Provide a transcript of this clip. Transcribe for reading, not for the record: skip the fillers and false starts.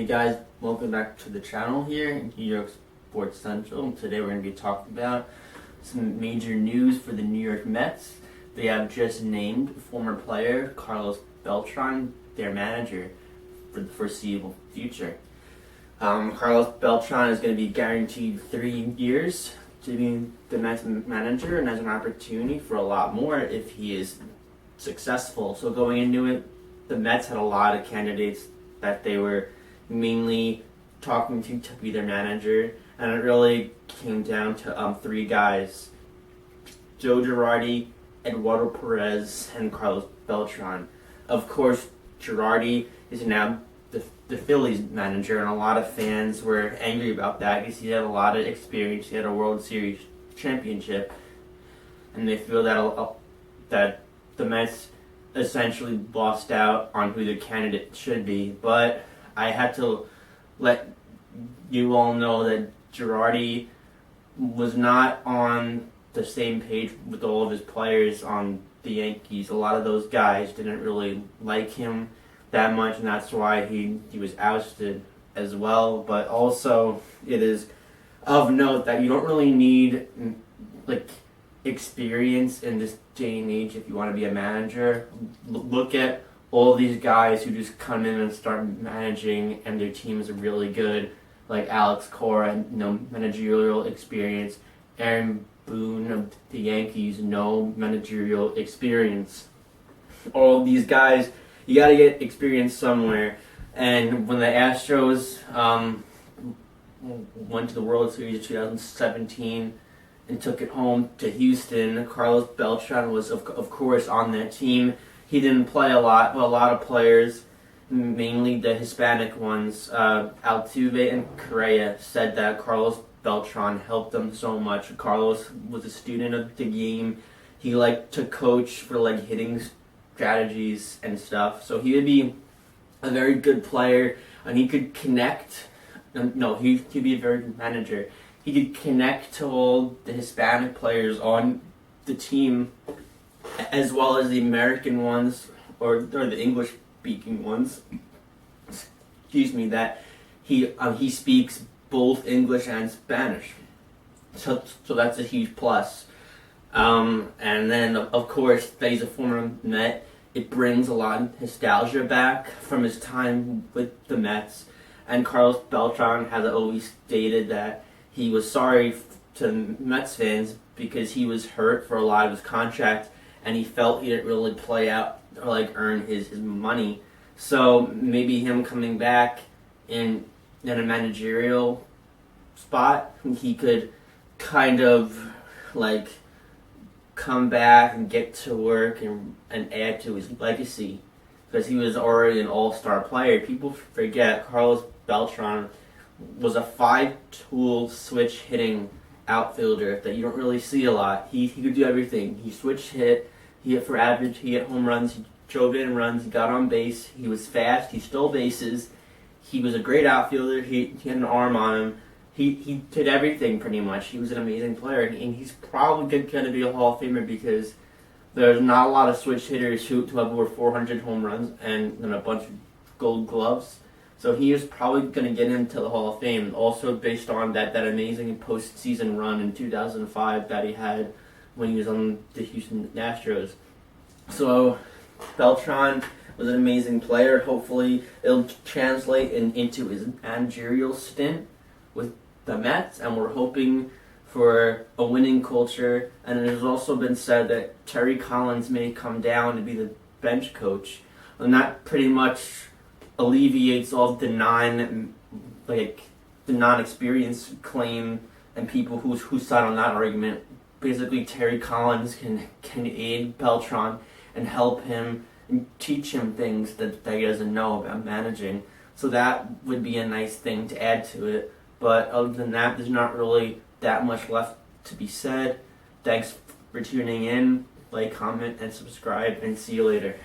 Hey guys, welcome back to the channel here in New York Sports Central. Today we're going to be talking about some major news for the New York Mets. They have just named former player Carlos Beltran their manager for the foreseeable future. Carlos Beltran is going to be guaranteed 3 years to be the Mets manager and has an opportunity for a lot more if he is successful. So going into it, the Mets had a lot of candidates that they were mainly talking to be their manager, and it really came down to 3 guys: Joe Girardi, Eduardo Perez, and Carlos Beltran. Of course, Girardi is now the Phillies manager, and a lot of fans were angry about that because he had a lot of experience. He had a World Series championship, and they feel that the Mets essentially lost out on who the candidate should be. But I had to let you all know that Girardi was not on the same page with all of his players on the Yankees. A lot of those guys didn't really like him that much, and that's why he was ousted as well. But also, it is of note that you don't really need experience in this day and age if you want to be a manager. Look at all these guys who just come in and start managing and their teams are really good, like Alex Cora, no managerial experience. Aaron Boone of the Yankees, no managerial experience. All these guys, you got to get experience somewhere. And when the Astros went to the World Series in 2017 and took it home to Houston, Carlos Beltran was of course on that team. He didn't play a lot, but a lot of players, mainly the Hispanic ones, Altuve and Correa, said that Carlos Beltran helped them so much. Carlos was a student of the game. He liked to coach for hitting strategies and stuff. So he would be a very good player, and he could connect. No, he'd be a very good manager. He could connect to all the Hispanic players on the team, as well as the American ones or the English-speaking ones. Excuse me. That he speaks both English and Spanish, so that's a huge plus. And then of course that he's a former Met. It brings a lot of nostalgia back from his time with the Mets. And Carlos Beltran has always stated that he was sorry to Mets fans because he was hurt for a lot of his contract, and he felt he didn't really play out or earn his money. So maybe him coming back in a managerial spot, he could kind of come back and get to work and add to his legacy, because he was already an all-star player. People forget Carlos Beltran was a 5-tool switch hitting outfielder that you don't really see a lot. He could do everything. He switch hit, he hit for average, he hit home runs, he drove in runs, he got on base, he was fast, he stole bases, he was a great outfielder, he had an arm on him. He did everything pretty much. He was an amazing player, and he's probably going to be a Hall of Famer because there's not a lot of switch hitters who have over 400 home runs and a bunch of gold gloves. So he is probably going to get into the Hall of Fame, also based on that amazing postseason run in 2005 that he had when he was on the Houston Astros. So Beltran was an amazing player. Hopefully it'll translate into his managerial stint with the Mets, and we're hoping for a winning culture. And it has also been said that Terry Collins may come down to be the bench coach, and that pretty much alleviates all the non-experience claim and people who side on that argument. Basically, Terry Collins can aid Beltran and help him and teach him things that he doesn't know about managing. So that would be a nice thing to add to it. But other than that, there's not really that much left to be said. Thanks for tuning in. Like, comment, and subscribe, and see you later.